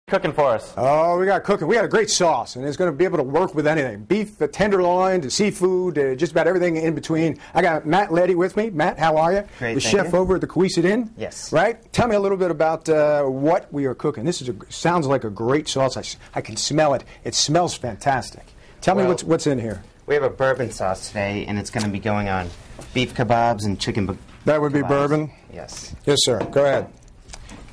Cooking for us. Oh, we got cooking. We got a great sauce, and it's going to be able to work with anything. Beef, tenderloin, to seafood, just about everything in between. I got Matt Leddy with me. Matt, how are you? Great, the chef over at the Cowesett Inn. Yes. Right? Tell me a little bit about what we are cooking. This is sounds like a great sauce. I can smell it. It smells fantastic. Tell me what's in here. We have a bourbon sauce today, and it's going to be going on beef kebabs and chicken That would be kebabs. bourbon? Yes. Yes, sir. Go ahead.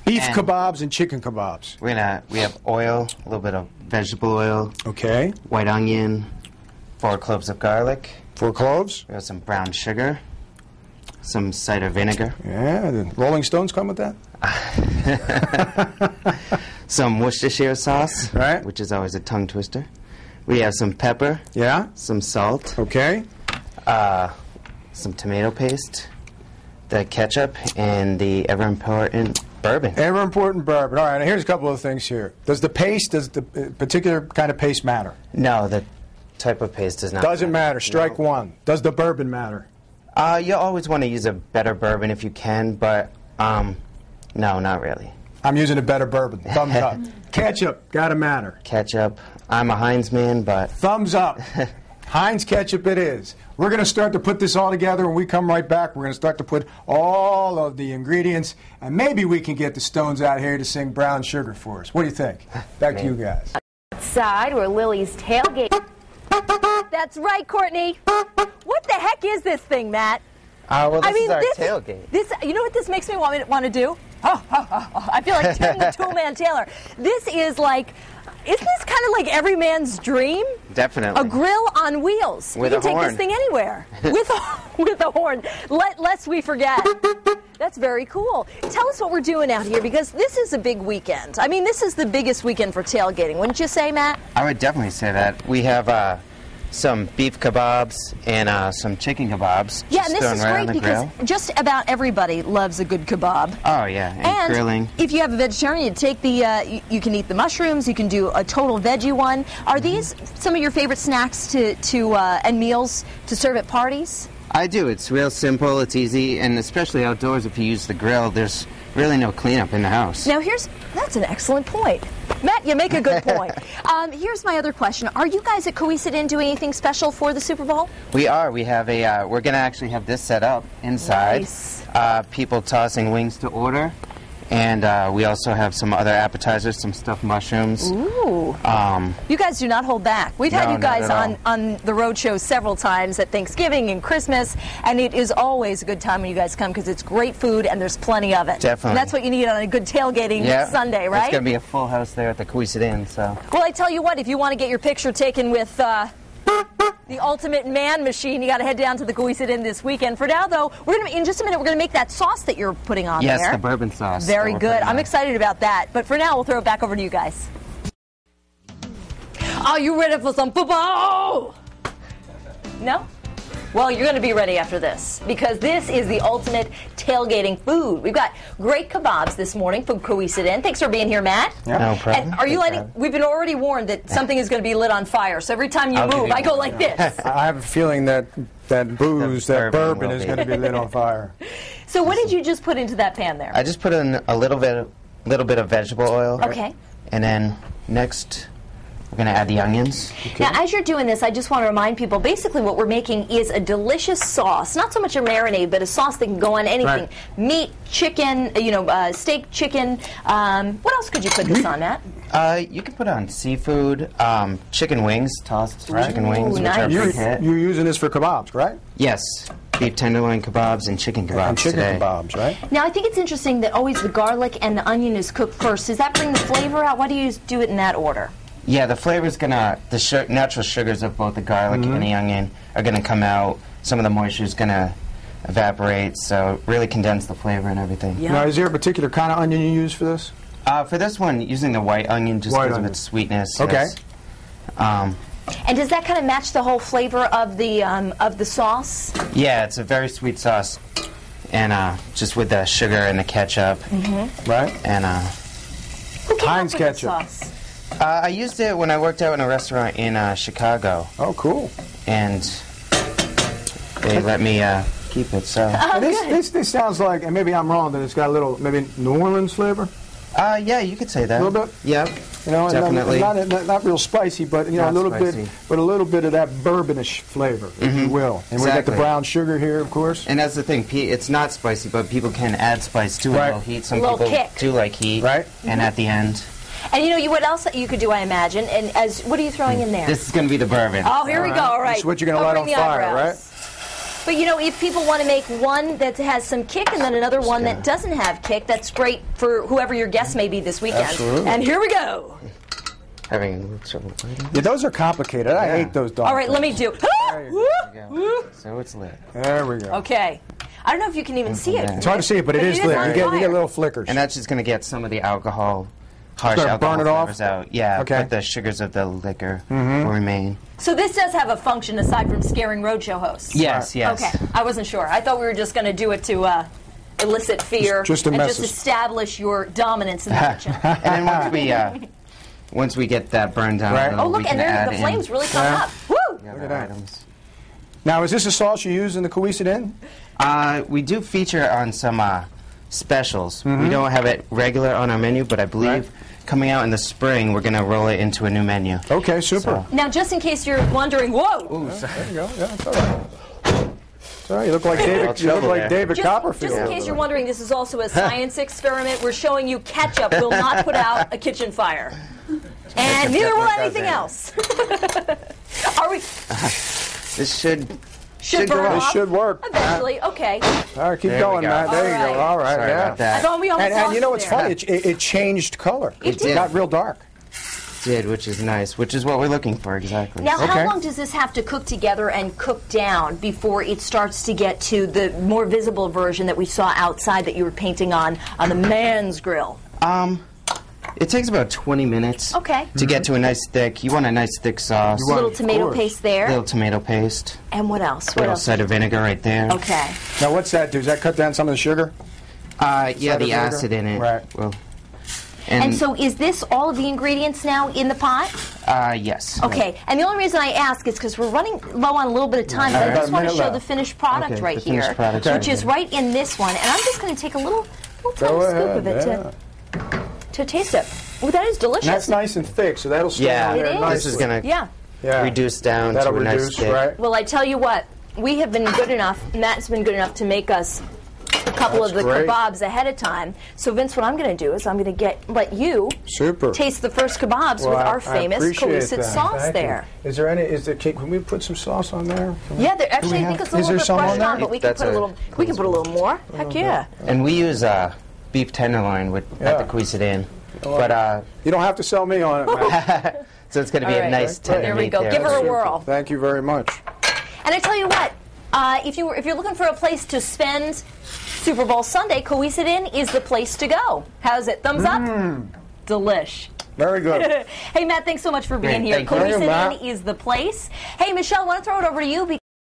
Beef And kebabs and chicken kebabs. We have oil, a little bit of vegetable oil, Okay. white onion, 4 cloves of garlic. 4 cloves. We have some brown sugar, some cider vinegar, Yeah, the Rolling Stones come with that. some Worcestershire sauce, Right. which is always a tongue twister. We have some pepper, Yeah. some salt, Okay. some tomato paste, the ketchup, and the ever important bourbon. Ever important bourbon. All right, now here's a couple of things here. Does the particular kind of paste matter? No, the type of paste does not. Doesn't matter. Strike one. Does the bourbon matter? You always want to use a better bourbon if you can, but no, not really. I'm using a better bourbon. Thumbs up. Ketchup, gotta matter. Ketchup. I'm a Heinz man, but Thumbs up. Heinz ketchup it is. We're going to start to put this all together. When we come right back, we're going to start to put all of the ingredients, and maybe we can get the Stones out here to sing Brown Sugar for us. What do you think? Back to you guys. Outside where Lily's tailgate. That's right, Courtney. What the heck is this thing, Matt? well, this is our tailgate. This, you know what this makes me want to do? I feel like Tim the Toolman Taylor. This is like, isn't this kind of like every man's dream? Definitely. A grill on wheels. With we a can take horn. this thing anywhere. with a horn. Lest we forget. That's very cool. Tell us what we're doing out here, because this is a big weekend. I mean, this is the biggest weekend for tailgating, wouldn't you say, Matt? I would definitely say that. We have some beef kebabs and some chicken kebabs. Yeah, just and this thrown is right great on the because grill. just about everybody loves a good kebab. Oh, yeah, and grilling. If you have a vegetarian, you take the you can eat the mushrooms. You can do a total veggie one. Are these some of your favorite snacks and meals to serve at parties? I do. It's real simple. It's easy, and especially outdoors, if you use the grill, there's really no cleanup in the house. Now that's an excellent point. Matt, you make a good point. Here's my other question. Are you guys at Cowesett Inn doing anything special for the Super Bowl? We are. We have we're going to actually have this set up inside. Nice. People tossing wings to order. And we also have some other appetizers, some stuffed mushrooms. Ooh. You guys do not hold back. We've had you guys on the road show several times at Thanksgiving and Christmas, and it is always a good time when you guys come because it's great food and there's plenty of it. Definitely. And that's what you need on a good tailgating Sunday, right? It's going to be a full house there at the Cowesett Inn. So. Well, I tell you what, if you want to get your picture taken with the ultimate man machine, you got to head down to the Cowesett Inn this weekend. For now, though, in just a minute, we're going to make that sauce that you're putting on there. Yes, the bourbon sauce. Very good. I'm excited about that. But for now, we'll throw it back over to you guys. Are you ready for some football? No? Well, you're going to be ready after this, because this is the ultimate tailgating food. We've got great kebabs this morning from Cowesett Inn. Thanks for being here, Matt. Yep. No problem. And are you lighting? We've been already warned that something is going to be lit on fire. So every time you move, I go like this. I have a feeling that booze, that bourbon is going to be lit on fire. So what did you just put into that pan there? I just put in a little bit of vegetable oil. Okay. And then next, we're going to add the onions. Okay. Now, as you're doing this, I just want to remind people, basically what we're making is a delicious sauce. Not so much a marinade, but a sauce that can go on anything. Right. Meat, chicken, steak, chicken. What else could you put this on, Matt? You can put on seafood, chicken wings, tossed chicken wings, which are a big hit. You're using this for kebabs, right? Yes. Beef tenderloin kebabs and chicken kebabs and chicken today. Kebabs, right? Now, I think it's interesting that always the garlic and the onion is cooked first. Does that bring the flavor out? Why do you do it in that order? Yeah, the flavor's gonna, natural sugars of both the garlic and the onion are gonna come out. Some of the moisture's gonna evaporate, so really condense the flavor and everything. Yeah. Now, is there a particular kind of onion you use for this? For this one, using the white onion just because of its sweetness. Okay. Yes. And does that kind of match the whole flavor of the sauce? Yeah, it's a very sweet sauce, and just with the sugar and the ketchup, right? And who came Heinz up with ketchup. The sauce? I used it when I worked out in a restaurant in Chicago. Oh, cool. And they let me keep it. So this sounds like, and maybe I'm wrong, that it's got a little maybe New Orleans flavor. Yeah, you could say that. A little bit? Yep. You know, definitely. Not real spicy, but you know, Not a little spicy. bit, but a little bit of that bourbonish flavor, if you will. And we got the Exactly. brown sugar here, of course. And that's the thing. It's not spicy, but people can add spice to it. Right. A little heat. Some A little people kick. do like heat. Right. And at the end, And you know what else you could do, I imagine? And what are you throwing in there? this is going to be the bourbon. Oh, here we go. All right. This is what you're gonna light on Covering the fire, eyebrows. But you know, if people want to make one that has some kick and then another one that doesn't have kick, that's great for whoever your guest may be this weekend. Absolutely. And here we go. Having a little trouble lighting. Yeah, those are complicated. I hate those dogs. All right, let me do. There you Go. So it's lit. There we go. Okay. I don't know if you can even see it. It's hard to see it, but it is lit. on You get fire. little flickers. And that's just going to get some of the alcohol, harsh gonna alcohol burn it off? flavors out. Yeah, Okay. but the sugars of the liquor will remain. So this does have a function aside from scaring roadshow hosts. Yes, yes. Okay, I wasn't sure. I thought we were just going to do it to elicit fear Just to and mess just us. establish your dominance in the kitchen. And then once we get that burned down, Right. a little, Oh, look, we can and there add the flames in really come Yeah. up. Woo! the Look other at that. items. Now, is this a sauce you use in the Cowesett Inn? We do feature on some specials. We don't have it regular on our menu, but I believe coming out in the spring, we're going to roll it into a new menu. Okay, super. So- Now, just in case you're wondering, whoa! Ooh, sorry. There you go. Yeah, it's all right. It's all right. You look like David. You look trouble like there. David Copperfield. Just in case you're wondering, this is also a science experiment. We're showing you ketchup will not put out a kitchen fire. And neither will definitely anything else. doesn't. Are we? This should Should go burn up. This off should work. eventually. Okay. All right, keep There we going, go. Matt. There you All go. right. All right, Sorry yeah. about that. I thought we almost And you know lost what's there. funny? It changed color. It It did. got real dark. did, which is nice, which is what we're looking for exactly. Now, Okay. how long does this have to cook together and cook down before it starts to get to the more visible version that we saw outside that you were painting on the man's grill? It takes about 20 minutes Okay. to get to a nice thick. You want a nice thick sauce. You A want- little of tomato course. paste there. Little tomato paste. And what else? What Little else? cider vinegar right there. Okay. Now, what's that do? Does that cut down some of the sugar? Yeah, Cider the vinegar? acid in it. Right. Well, And so is this all of the ingredients now in the pot? yes. Okay. And the only reason I ask is because we're running low on a little bit of time, but I About just a want to minute show the left. finished product Okay, right the finished here, product's which right is here. right in this one. And I'm just going to take a little tiny Go scoop ahead, of it yeah. to taste it. Oh, that is delicious. And that's nice and thick, so that'll stay Yeah, on there It is. nicely. this is going to Yeah. reduce down That'll to a nice reduce, thick. right? Well, I tell you what, we have been good enough, Matt's been good enough to make us a couple That's of the great. kebabs ahead of time. So, Vince, what I'm going to do is I'm going to let you Super. taste the first kebabs Well, with I our famous appreciate Cowesett that. sauce Thank you. there. Is there any? Can we put some sauce on there? Yeah, actually, I have- think it's a is little there bit some on fresh there? on, but we can That's put a a- little. We can put a little more. Heck yeah! And we use beef tenderloin Yeah. at the Cowesett Inn. But You don't have to sell me on it, Matt. so it's going to be All a right. nice tender There we meat go. there. Give her a Super. whirl. Thank you very much. And I tell you what, if you're looking for a place to spend Super Bowl Sunday, Cowesett Inn is the place to go. How's it? Thumbs up? Delish. Very good. Hey, Matt, thanks so much for being Great, here. thank you. Thank you, Cowesett Matt. Inn is the place. Hey, Michelle, I want to throw it over to you.